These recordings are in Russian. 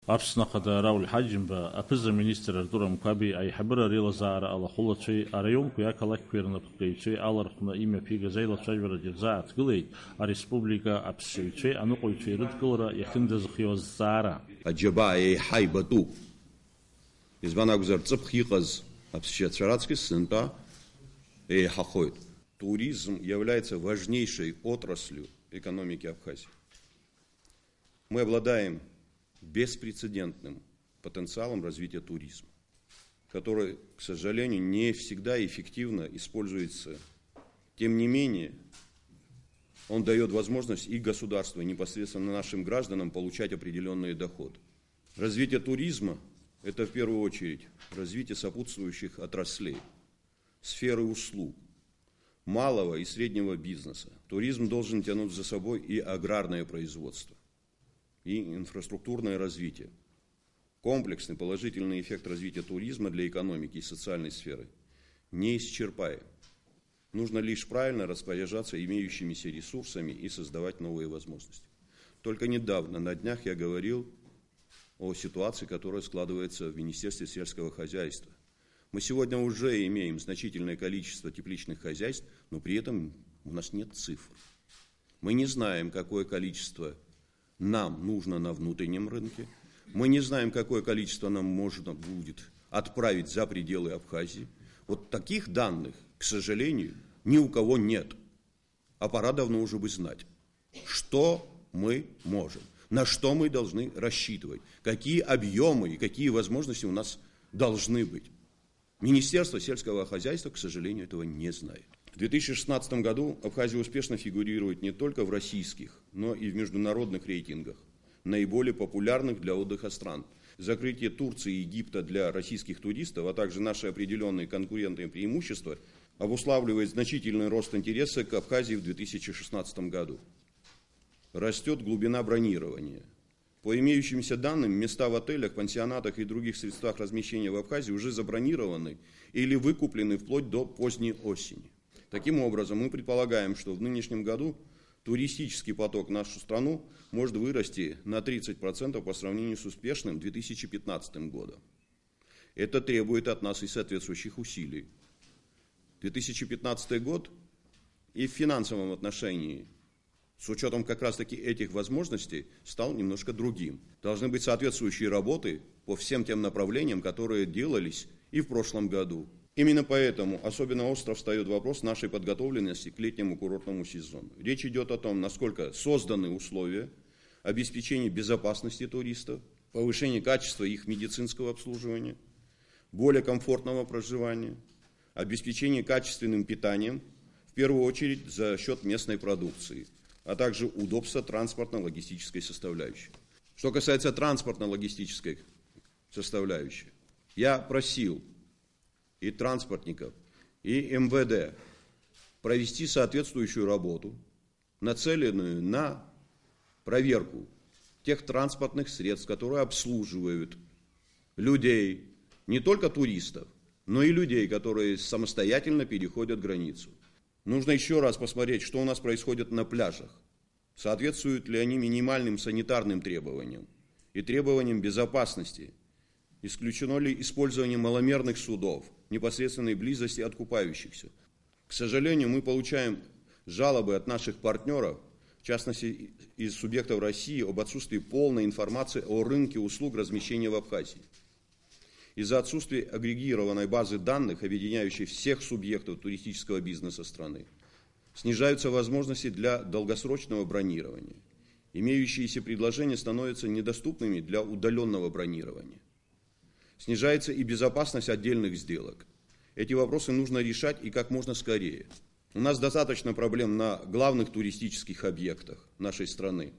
Аԥснаха Рауль Ҳаџьымба, аԥыза-министр Артур Амқәаби аиҳабыра реилазаара алахәылацәеи, араионқәеи ақалақьқәеи рнапхгаҩцәеи алархәны имҩаԥигаз аилацәажәарагьы ирзааҭгылеит ареспублика аԥсшьаҩцәеи аныҟәаҩцәеи рыдкылара иахьындазхиоу азҵаара. Аџьабаа еиҳа ибатәуп. Избан акәзар ҵыԥх иҟаз аԥсшьацәа раҵкыс сынтәа еиҳахоит. Туризм является важнейшей отраслью экономики Абхазии. Мы обладаем беспрецедентным потенциалом развития туризма, который, к сожалению, не всегда эффективно используется. Тем не менее, он дает возможность и государству, и непосредственно нашим гражданам получать определенные доходы. Развитие туризма – это в первую очередь развитие сопутствующих отраслей, сферы услуг, малого и среднего бизнеса. Туризм должен тянуть за собой и аграрное производство, и инфраструктурное развитие. Комплексный положительный эффект развития туризма для экономики и социальной сферы неисчерпаем. Нужно лишь правильно распоряжаться имеющимися ресурсами и создавать новые возможности. Только недавно, на днях, я говорил о ситуации, которая складывается в Министерстве сельского хозяйства. Мы сегодня уже имеем значительное количество тепличных хозяйств, но при этом у нас нет цифр. Мы не знаем, какое количество нам нужно на внутреннем рынке. Мы не знаем, какое количество нам можно будет отправить за пределы Абхазии. Вот таких данных, к сожалению, ни у кого нет. А пора давно уже бы знать, что мы можем, на что мы должны рассчитывать, какие объемы и какие возможности у нас должны быть. Министерство сельского хозяйства, к сожалению, этого не знает. В 2016 году Абхазия успешно фигурирует не только в российских, но и в международных рейтингах наиболее популярных для отдыха стран. Закрытие Турции и Египта для российских туристов, а также наши определенные конкурентные преимущества обуславливает значительный рост интереса к Абхазии в 2016 году. Растет глубина бронирования. По имеющимся данным, места в отелях, пансионатах и других средствах размещения в Абхазии уже забронированы или выкуплены вплоть до поздней осени. Таким образом, мы предполагаем, что в нынешнем году туристический поток в нашу страну может вырасти на 30% по сравнению с успешным 2015 годом. Это требует от нас и соответствующих усилий. 2015 год и в финансовом отношении, с учетом как раз-таки этих возможностей, стал немножко другим. Должны быть соответствующие работы по всем тем направлениям, которые делались и в прошлом году. Именно поэтому особенно остро встает вопрос нашей подготовленности к летнему курортному сезону. Речь идет о том, насколько созданы условия обеспечения безопасности туристов, повышения качества их медицинского обслуживания, более комфортного проживания, обеспечения качественным питанием, в первую очередь за счет местной продукции, а также удобства транспортно-логистической составляющей. Что касается транспортно-логистической составляющей, я просил и транспортников, и МВД провести соответствующую работу, нацеленную на проверку тех транспортных средств, которые обслуживают людей, не только туристов, но и людей, которые самостоятельно переходят границу. Нужно еще раз посмотреть, что у нас происходит на пляжах. Соответствуют ли они минимальным санитарным требованиям и требованиям безопасности? Исключено ли использование маломерных судов в непосредственной близости от купающихся? К сожалению, мы получаем жалобы от наших партнеров, в частности из субъектов России, об отсутствии полной информации о рынке услуг размещения в Абхазии. Из-за отсутствия агрегированной базы данных, объединяющей всех субъектов туристического бизнеса страны, снижаются возможности для долгосрочного бронирования. Имеющиеся предложения становятся недоступными для удаленного бронирования. Снижается и безопасность отдельных сделок. Эти вопросы нужно решать и как можно скорее. У нас достаточно проблем на главных туристических объектах нашей страны,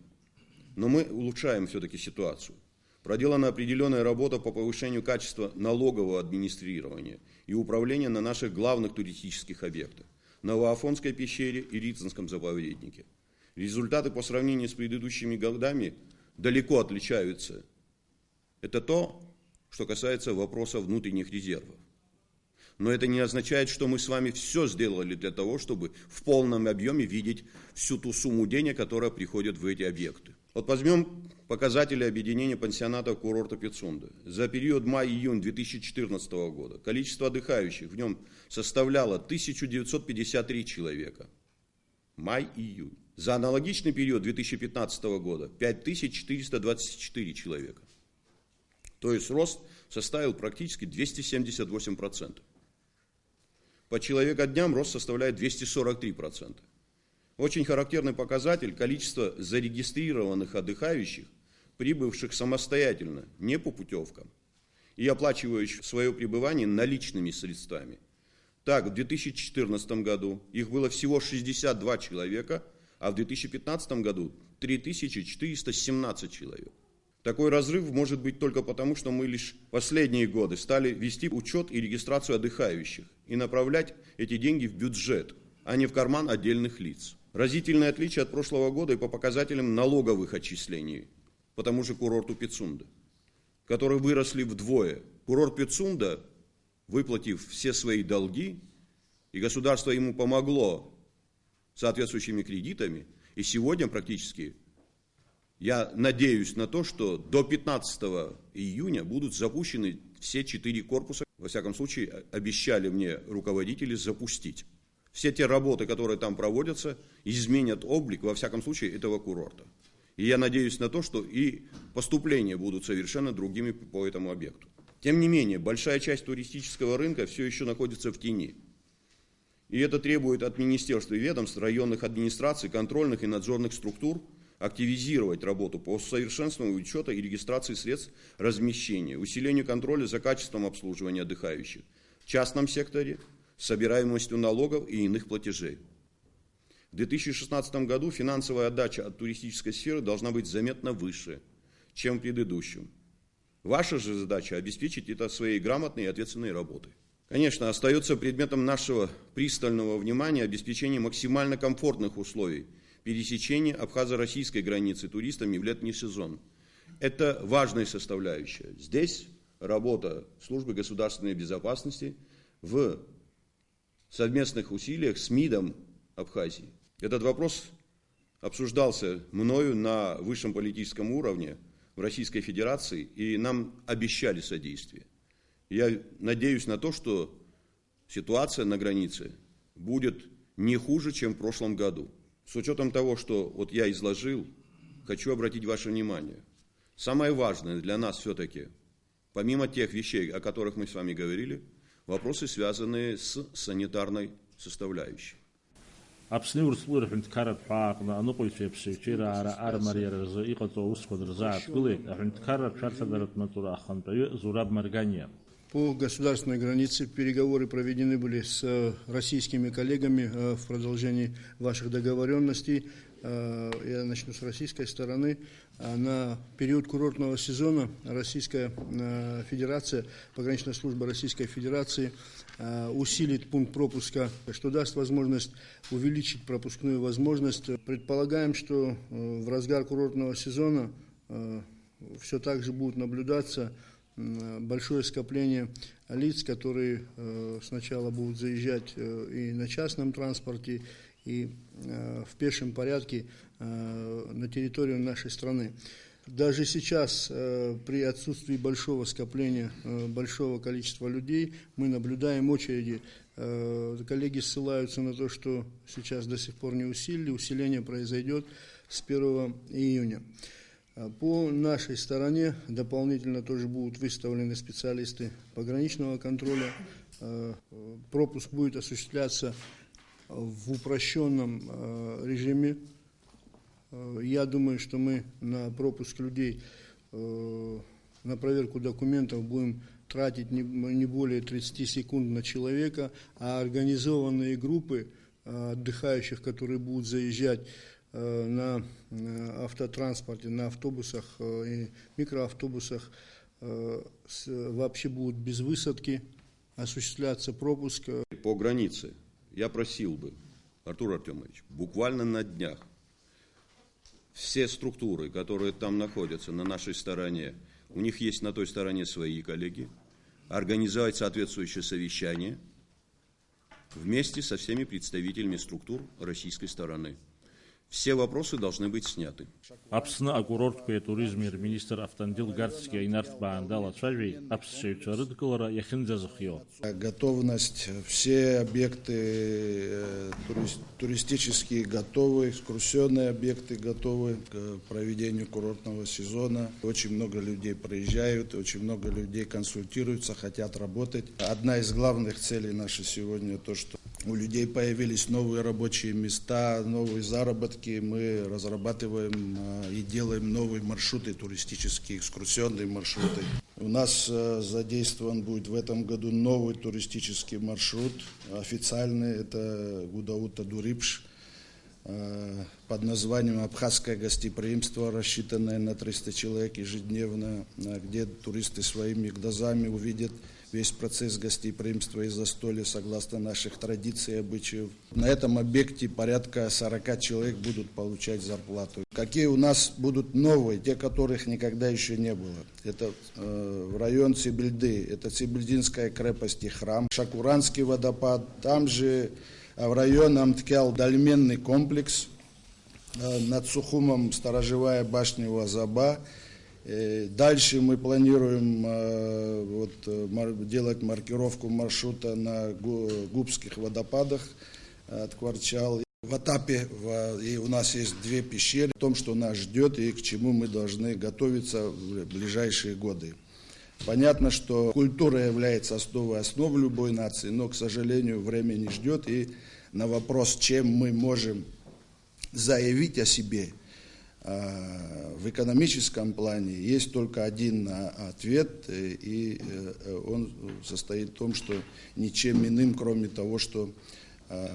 но мы улучшаем все-таки ситуацию. Проделана определенная работа по повышению качества налогового администрирования и управления на наших главных туристических объектах – Новоафонской пещере и Рицинском заповеднике. Результаты по сравнению с предыдущими годами далеко отличаются. Это то, что касается вопроса внутренних резервов. Но это не означает, что мы с вами все сделали для того, чтобы в полном объеме видеть всю ту сумму денег, которая приходит в эти объекты. Вот возьмем показатели объединения пансионатов курорта Пицунда. За период май-июнь 2014 года количество отдыхающих в нем составляло 1953 человека. Май-июнь. За аналогичный период 2015 года 5424 человека. То есть рост составил практически 278%. По человека-дням рост составляет 243%. Очень характерный показатель – количество зарегистрированных отдыхающих, прибывших самостоятельно, не по путевкам, и оплачивающих свое пребывание наличными средствами. Так, в 2014 году их было всего 62 человека, а в 2015 году 3417 человек. Такой разрыв может быть только потому, что мы лишь последние годы стали вести учет и регистрацию отдыхающих и направлять эти деньги в бюджет, а не в карман отдельных лиц. Разительное отличие от прошлого года и по показателям налоговых отчислений по тому же курорту Пицунда, которые выросли вдвое. Курорт Пицунда, выплатив все свои долги, и государство ему помогло соответствующими кредитами, и сегодня практически я надеюсь на то, что до 15 июня будут запущены все 4 корпуса. Во всяком случае, обещали мне руководители запустить. Все те работы, которые там проводятся, изменят облик, во всяком случае, этого курорта. И я надеюсь на то, что и поступления будут совершенно другими по этому объекту. Тем не менее, большая часть туристического рынка все еще находится в тени. И это требует от министерств и ведомств, районных администраций, контрольных и надзорных структур активизировать работу по усовершенствованию учета и регистрации средств размещения, усилению контроля за качеством обслуживания отдыхающих в частном секторе, собираемостью налогов и иных платежей. В 2016 году финансовая отдача от туристической сферы должна быть заметно выше, чем в предыдущем. Ваша же задача обеспечить это своей грамотной и ответственной работой. Конечно, остается предметом нашего пристального внимания обеспечение максимально комфортных условий пересечения абхазо-российской границы туристами в летний сезон. Это важная составляющая. Здесь работа службы государственной безопасности в совместных усилиях с МИДом Абхазии. Этот вопрос обсуждался мною на высшем политическом уровне в Российской Федерации, и нам обещали содействие. Я надеюсь на то, что ситуация на границе будет не хуже, чем в прошлом году. С учетом того, что вот я изложил, хочу обратить ваше внимание. Самое важное для нас все-таки, помимо тех вещей, о которых мы с вами говорили, вопросы, связанные с санитарной составляющей. Апснеур слур хинткарат паакна анукой фепсевчира ара марьерза и кото усходрзаат гылы хинткарат шартадарат матура ахантаю зураб маргания. По государственной границе переговоры проведены были с российскими коллегами в продолжении ваших договоренностей. Я начну с российской стороны. На период курортного сезона Российская Федерация, пограничная служба Российской Федерации усилит пункт пропуска, что даст возможность увеличить пропускную возможность. Предполагаем, что в разгар курортного сезона все так же будут наблюдаться большое скопление лиц, которые сначала будут заезжать и на частном транспорте, и в пешем порядке на территорию нашей страны. Даже сейчас, при отсутствии большого скопления, большого количества людей, мы наблюдаем очереди. Коллеги ссылаются на то, что сейчас до сих пор не усилили, усиление произойдет с 1 июня. По нашей стороне дополнительно тоже будут выставлены специалисты пограничного контроля. Пропуск будет осуществляться в упрощенном режиме. Я думаю, что мы на пропуск людей, на проверку документов будем тратить не более 30 секунд на человека, а организованные группы отдыхающих, которые будут заезжать на автотранспорте, на автобусах и микроавтобусах, вообще будут без высадки осуществляться пропуск. По границе я просил бы, Артур Артемович, буквально на днях все структуры, которые там находятся на нашей стороне, у них есть на той стороне свои коллеги, организовать соответствующее совещание вместе со всеми представителями структур российской стороны. все вопросы должны быть сняты. Апсна акурорткуя туризмир министр Автандил Гарцкий Айнарт Баандала Чавей, апсшевча рыдкалара яхиндзазахьё. Готовность, все объекты туристические готовы, экскурсионные объекты готовы к проведению курортного сезона. Очень много людей приезжают, очень много людей консультируются, хотят работать. Одна из главных целей нашей сегодня то, что у людей появились новые рабочие места, новые заработки. Мы разрабатываем и делаем новые маршруты туристические, экскурсионные маршруты. У нас задействован будет в этом году новый туристический маршрут, официальный, это Гудаута-Дурипш, под названием «Абхазское гостеприимство», рассчитанное на 300 человек ежедневно, где туристы своими глазами увидят весь процесс гостеприимства и застолья согласно наших традиций и обычаев. На этом объекте порядка 40 человек будут получать зарплату. Какие у нас будут новые, те, которых никогда еще не было. Это в район Цибильды, это Цибильдинская крепость и храм, Шакуранский водопад, там же в район Амткял дольменный комплекс, над Сухумом сторожевая башня Уазаба. Дальше мы планируем делать маркировку маршрута на Губских водопадах от Кварчал. В Атапе и у нас есть 2 пещеры, о том, что нас ждет и к чему мы должны готовиться в ближайшие годы. Понятно, что культура является основой любой нации, но, к сожалению, время не ждет. И на вопрос, чем мы можем заявить о себе в экономическом плане, есть только один ответ, и он состоит в том, что ничем иным, кроме того, что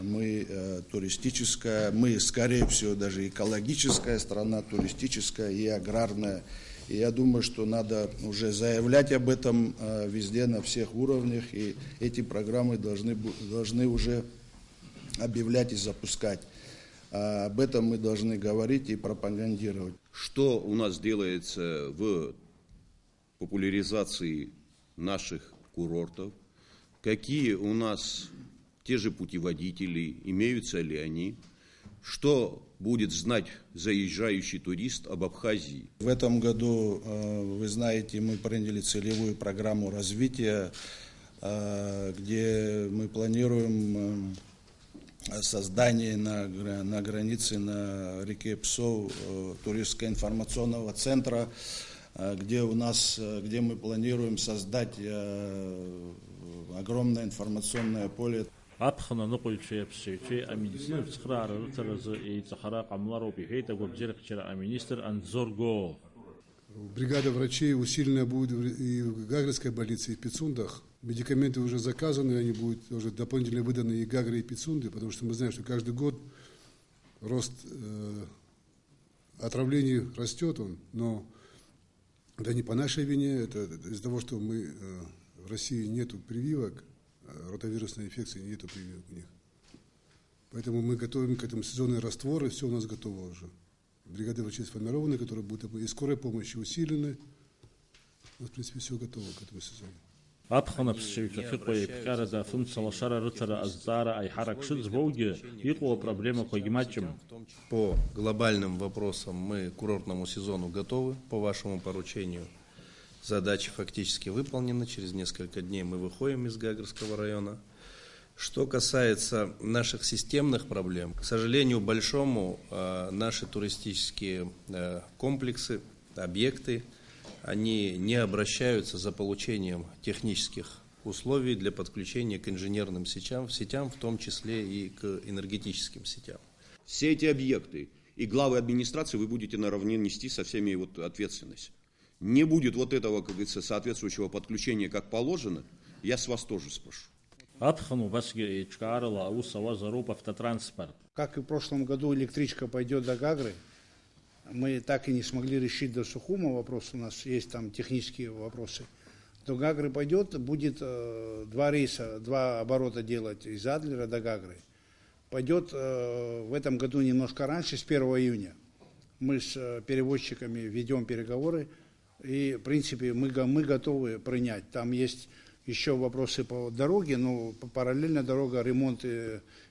мы туристическая, мы, скорее всего, даже экологическая страна, туристическая и аграрная. И я думаю, что надо уже заявлять об этом везде, на всех уровнях, и эти программы должны уже объявлять и запускать. Об этом мы должны говорить и пропагандировать. Что у нас делается в популяризации наших курортов? Какие у нас те же путеводители, имеются ли они? Что будет знать заезжающий турист об Абхазии? В этом году, вы знаете, мы приняли целевую программу развития, где мы планируем создание на границе, на реке Псов, туристско-информационного центра, где мы планируем создать огромное информационное поле. Апхана нопольче псече, а медицина вцхрара рыцаразы и цахара камлару пихейта гобдирекчера, министр Анзорго. Бригада врачей усиленно будет и в Гагрской больнице, и в Пицундах. Медикаменты уже заказаны, они будут уже дополнительно выданы и Гагры, и Пицунды, потому что мы знаем, что каждый год рост отравлений растет, но это не по нашей вине, это из-за того, что в России нету прививок, ротавирусной инфекции нету прививок у них. Поэтому мы готовим к этому сезонные растворы, все у нас готово уже. Бригады врачей сформированы, которые будут и скорой помощи усилены. У нас, в принципе, все готово к этому сезону. Апхана псевча фикоя пхара да функция лошара рыцара аздара айхарак шит звоуги икла проблема когимачем. По глобальным вопросам мы к курортному сезону готовы по вашему поручению. Задачи фактически выполнены. Через несколько дней мы выходим из Гагрского района. Что касается наших системных проблем, к сожалению, большому, наши туристические комплексы, объекты, они не обращаются за получением технических условий для подключения к инженерным сетям, в том числе и к энергетическим сетям. Все эти объекты и главы администрации вы будете наравне нести со всеми ответственность. Не будет этого, как говорится, соответствующего подключения, как положено, я с вас тоже спрошу. Как и в прошлом году электричка пойдет до Гагры, мы так и не смогли решить до Сухума вопрос, у нас есть там технические вопросы. До Гагры пойдет, будет 2 рейса, 2 оборота делать из Адлера до Гагры. Пойдет в этом году немножко раньше, с 1 июня. Мы с перевозчиками ведем переговоры, и, в принципе, мы готовы принять. Там есть еще вопросы по дороге, но параллельно дорога, ремонт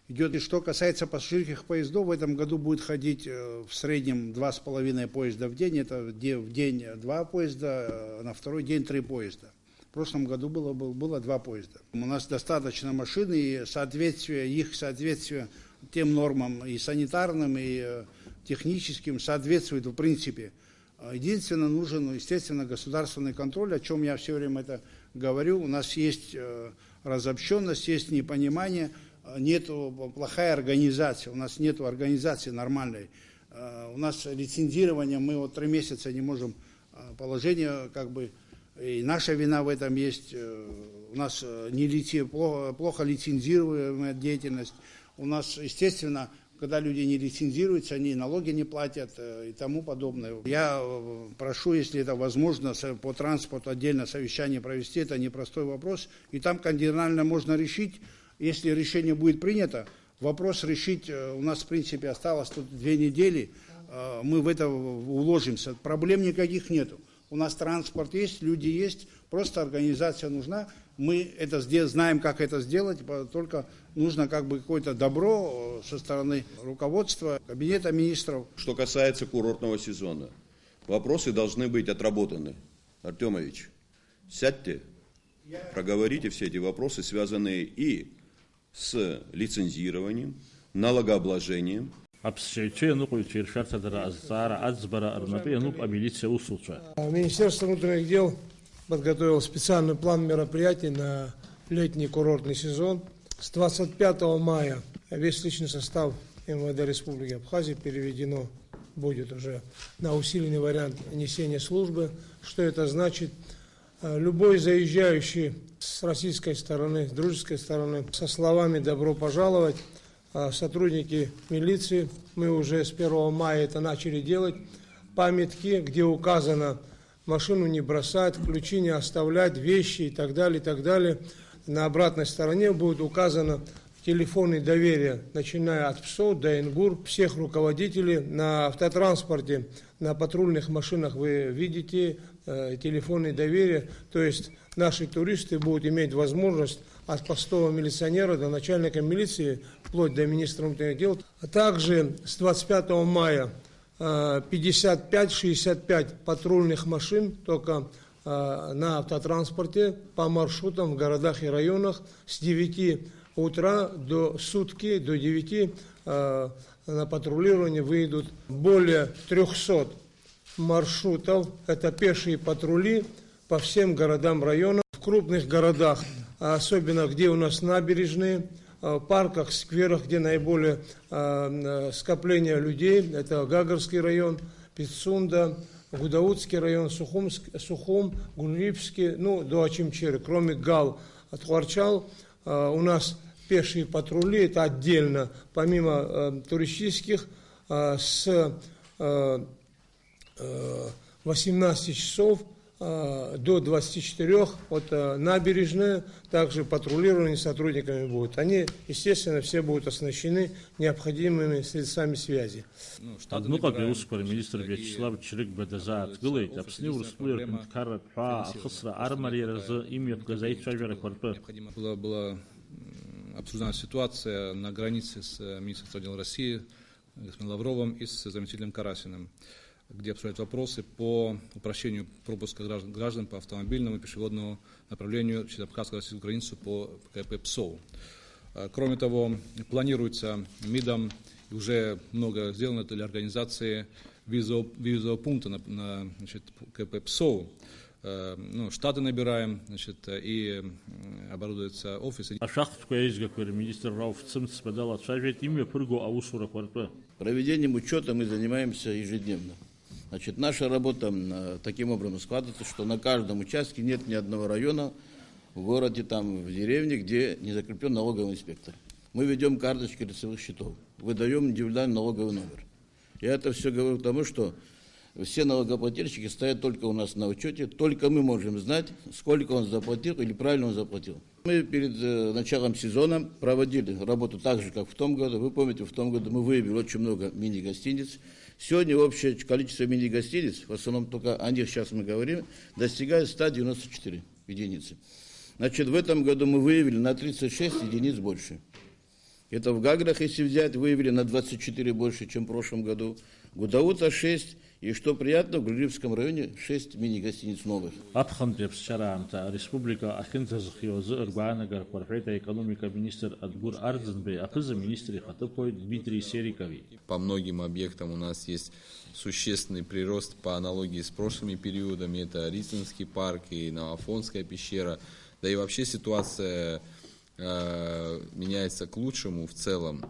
идет. И что касается пассажирских поездов, в этом году будет ходить в среднем 2,5 поезда в день. Это в день 2 поезда, на второй день 3 поезда. В прошлом году было 2 поезда. У нас достаточно машин, и их соответствие тем нормам и санитарным, и техническим соответствует в принципе. Единственно нужен, естественно, государственный контроль, о чем я все время это говорю. У нас есть разобщенность, есть непонимание, нет плохая организация, у нас нет организации нормальной. У нас лицензирование, мы вот 3 месяца не можем, положение как бы, и наша вина в этом есть. У нас плохо лицензируемая деятельность. У нас, естественно, когда люди не лицензируются, они налоги не платят и тому подобное. Я прошу, если это возможно, по транспорту отдельно совещание провести, это непростой вопрос. И там кардинально можно решить, если решение будет принято, вопрос решить, у нас в принципе осталось тут 2 недели, мы в это уложимся, проблем никаких нету. У нас транспорт есть, люди есть, просто организация нужна. Мы это знаем, как это сделать, только нужно как бы какое-то добро со стороны руководства, кабинета министров. Что касается курортного сезона, вопросы должны быть отработаны. Артемович, сядьте, проговорите все эти вопросы, связанные и с лицензированием, налогообложением. Министерство внутренних дел подготовило специальный план мероприятий на летний курортный сезон. С 25 мая весь личный состав МВД Республики Абхазия переведено будет уже на усиленный вариант несения службы. Что это значит? Любой заезжающий с российской стороны, с дружеской стороны, со словами «добро пожаловать», сотрудники милиции, мы уже с 1 мая это начали делать, памятки, где указано машину не бросать, ключи не оставлять, вещи и так далее. На обратной стороне будет указано телефоны доверия, начиная от ПСО до ИНГУР, всех руководителей. На автотранспорте, на патрульных машинах вы видите телефоны доверия, то есть наши туристы будут иметь возможность от постового милиционера до начальника милиции, вплоть до министра внутренних дел. А также с 25 мая 55-65 патрульных машин только на автотранспорте по маршрутам в городах и районах с 9 утра до сутки, до 9 на патрулирование выйдут более 300 маршрутов. Это пешие патрули по всем городам, районам. В крупных городах, особенно где у нас набережные, парках, скверах, где наиболее скопление людей, это Гагарский район, Пицунда, Гудаутский район, Сухум, Гульрипский, до Ачимчеры, кроме Гал, Атхуарчал, у нас пешие патрули, это отдельно, помимо туристических, с 18 часов до 24 от набережной, также патрулирование сотрудниками будут. Они, естественно, все будут оснащены необходимыми средствами связи. Аднука Успар, министр Вячеслав Чирик Бадазаат, Гылайт, Апснил Республикан Карат Па, Ахасра Армарьера за имя Газаит Шавера Кварпе. Была обсуждена ситуация на границе с министром дел России, господином Лавровым, и с заместителем Карасиным, где обсуждают вопросы по упрощению пропуска граждан по автомобильному и пешеходному направлению через абхазско-российскую границу по КП ПСОУ. Кроме того, планируется МИДом, и уже много сделано для организации визового пункта на КП ПСОУ. Штаты набираем, и оборудуются офисы. Проведением учета мы занимаемся ежедневно. Наша работа таким образом складывается, что на каждом участке нет ни одного района в городе, в деревне, где не закреплен налоговый инспектор. Мы ведем карточки лицевых счетов, выдаем индивидуальный налоговый номер. Я это все говорю к тому, что все налогоплательщики стоят только у нас на учете, только мы можем знать, сколько он заплатил или правильно он заплатил. Мы перед началом сезона проводили работу так же, как в том году. Вы помните, в том году мы выявили очень много мини-гостиниц. Сегодня общее количество мини-гостиниц, в основном только о них сейчас мы говорим, достигает 194 единицы. Значит, в этом году мы выявили на 36 единиц больше. Это в Гаграх, если взять, выявили на 24 больше, чем в прошлом году. Гудаута 6. И что приятно, в Григорьевском районе 6 мини-гостиниц новых. Абхандребс Шарамта, Республика Ахинтазахиозы, Ирбанагар, Парфрейта, экономика министр Адгур Ардзенбей, Апыза министр Хатыпой Дмитрий Серикови. По многим объектам у нас есть существенный прирост по аналогии с прошлыми периодами. Это Рицинский парк и Новоафонская пещера. Да и вообще ситуация меняется к лучшему в целом.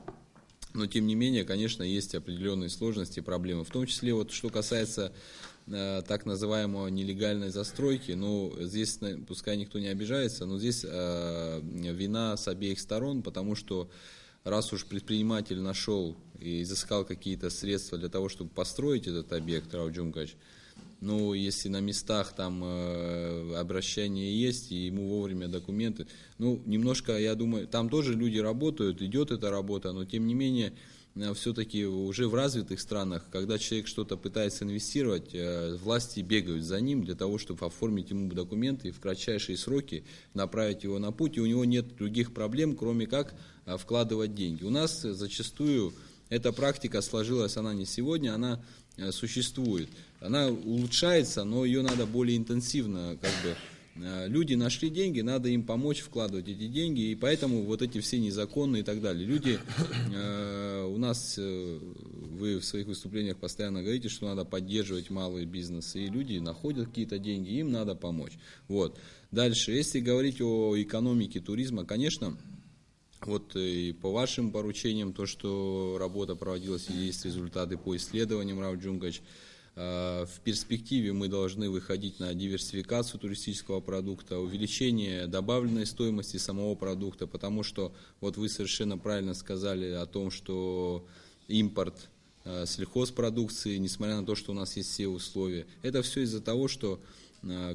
Но, тем не менее, конечно, есть определенные сложности и проблемы. В том числе, вот, что касается так называемой нелегальной застройки, ну, здесь, пускай никто не обижается, но здесь вина с обеих сторон, потому что раз уж предприниматель нашел и изыскал какие-то средства для того, чтобы построить этот объект, Рауф Джумгач, ну, если на местах там обращение есть, и ему вовремя документы, ну, немножко, я думаю, там тоже люди работают, идет эта работа, но тем не менее, все-таки уже в развитых странах, когда человек что-то пытается инвестировать, власти бегают за ним для того, чтобы оформить ему документы и в кратчайшие сроки направить его на путь, и у него нет других проблем, кроме как вкладывать деньги. У нас зачастую эта практика сложилась, она не сегодня, она существует. Она улучшается, но ее надо более интенсивно, как бы, люди нашли деньги, надо им помочь вкладывать эти деньги, и поэтому вот эти все незаконные и так далее. Люди, у нас, вы в своих выступлениях постоянно говорите, что надо поддерживать малый бизнес, и люди находят какие-то деньги, им надо помочь. Вот. Дальше, если говорить о экономике туризма, конечно, вот и по вашим поручениям, то, что работа проводилась, и есть результаты по исследованиям, Рауф Джумгач, в перспективе мы должны выходить на диверсификацию туристического продукта, увеличение добавленной стоимости самого продукта, потому что, вот вы совершенно правильно сказали о том, что импорт сельхозпродукции, несмотря на то, что у нас есть все условия, это все из-за того, что,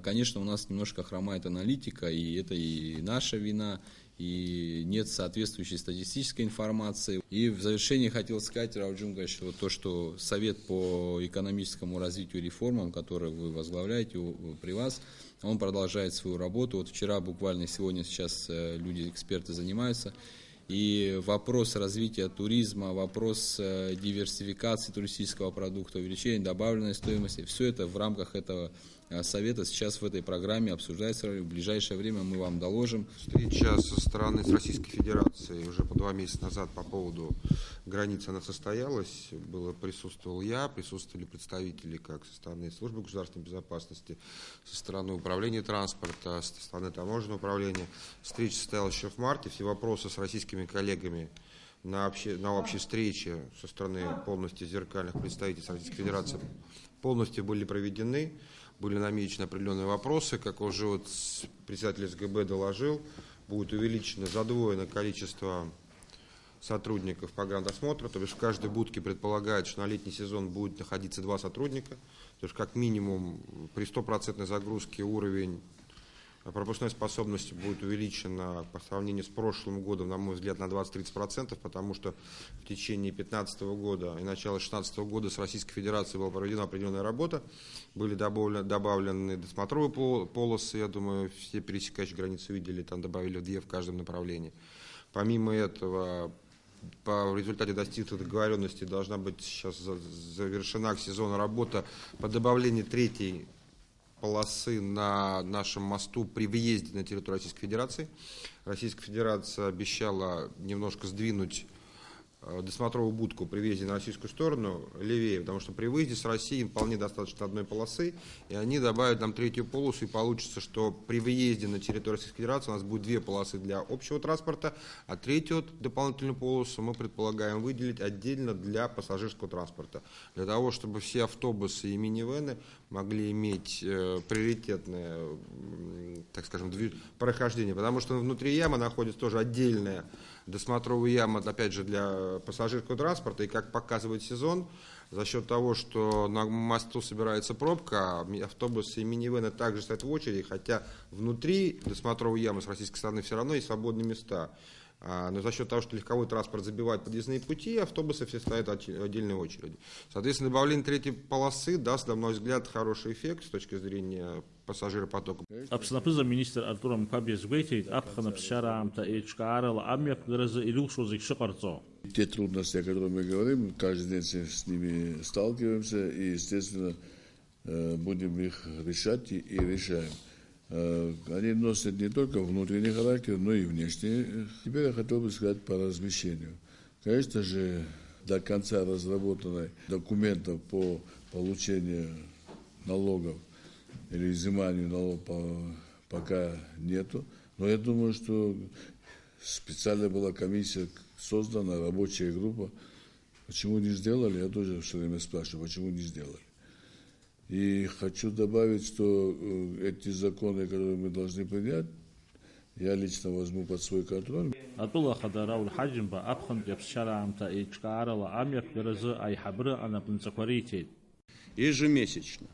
конечно, у нас немножко хромает аналитика, и это и наша вина, и нет соответствующей статистической информации. И в завершении хотел сказать, Рауф Джумгач, вот то, что Совет по экономическому развитию и реформам, который вы возглавляете при вас, он продолжает свою работу. Вот вчера, буквально сегодня, сейчас люди, эксперты занимаются. И вопрос развития туризма, вопрос диверсификации туристического продукта, увеличения добавленной стоимости, все это в рамках этого Совета сейчас в этой программе обсуждается. В ближайшее время мы вам доложим. Встреча со стороны Российской Федерации уже по 2 месяца назад по поводу границы она состоялась. Присутствовал я, присутствовали представители как со стороны Службы государственной безопасности, со стороны управления транспорта, со стороны таможенного управления. Встреча состоялась еще в марте. Все вопросы с российскими коллегами на общей встрече со стороны полностью зеркальных представительств Российской Федерации полностью были проведены. Были намечены определенные вопросы, как уже вот председатель СГБ доложил, будет увеличено, задвоено количество сотрудников пограндосмотра, то есть в каждой будке предполагается, что на летний сезон будет находиться 2 сотрудника, то есть как минимум при 100% загрузке уровень пропускной способности будет увеличена по сравнению с прошлым годом, на мой взгляд, на 20-30%, потому что в течение 2015 года и начала 2016 года с Российской Федерацией была проведена определенная работа, были добавлены досмотровые полосы, я думаю, все пересекающие границу видели, там добавили 2 в каждом направлении. Помимо этого, в результате достигнутой договоренности должна быть сейчас завершена к сезону работа по добавлению 3-й полосы на нашем мосту при въезде на территорию Российской Федерации. Российская Федерация обещала немножко сдвинуть досмотровую будку при въезде на российскую сторону левее, потому что при выезде с России им вполне достаточно 1 полосы, и они добавят нам 3-ю полосу, и получится, что при въезде на территорию Российской Федерации у нас будет 2 полосы для общего транспорта, а 3-ю дополнительную полосу мы предполагаем выделить отдельно для пассажирского транспорта, для того, чтобы все автобусы и минивены могли иметь приоритетное, так скажем, прохождение, потому что внутри ямы находится тоже отдельная досмотровая яма, опять же, для пассажирского транспорта, и как показывает сезон, за счет того, что на мосту собирается пробка, автобусы и минивены также стоят в очереди, хотя внутри досмотровой ямы с российской стороны все равно есть свободные места. Но за счет того, что легковой транспорт забивает подъездные пути, автобусы все стоят в отдельной очереди. Соответственно, добавление 3-й полосы даст, на мой взгляд, хороший эффект с точки зрения пассажиропотока. Аԥснапы заминистр Артур Мқәаби азгәеиҭеит аԥхын аԥсшьара аамҭа еиҿкаарала амҩаԥгаразы илылшо зегь шыҟарҵо. Те трудности, о которых мы говорим, каждый день с ними сталкиваемся и, естественно, будем их решать и решаем. Они носят не только внутренний характер, но и внешний. Теперь я хотел бы сказать по размещению. Конечно же, до конца разработанных документов по получению налогов или взиманию налогов пока нету. Но я думаю, что специально была комиссия создана, рабочая группа. Почему не сделали? Я тоже все время спрашиваю, почему не сделали. И хочу добавить, что эти законы, которые мы должны принять, я лично возьму под свой контроль. Атәыла ахада Рауль Ҳаџьымба аԥхынтәи аԥсшьара аамҭа еиҿкаарала амҩаԥгаразы аиҳабыра анапынҵақәа риҭеит. Ежемесячно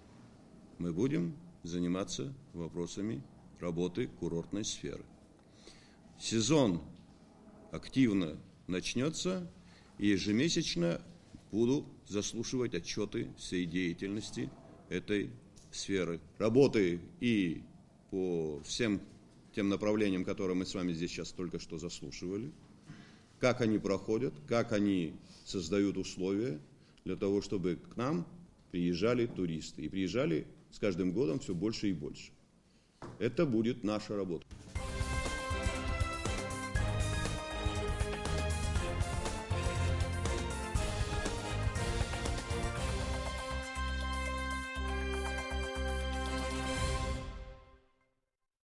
мы будем заниматься вопросами работы курортной сферы. Сезон активно начнется, и ежемесячно буду заслушивать отчеты всей деятельности этой сферы. Работы и по всем тем направлениям, которые мы с вами здесь сейчас только что заслушивали, как они проходят, как они создают условия для того, чтобы к нам приезжали туристы. И приезжали с каждым годом все больше и больше. Это будет наша работа.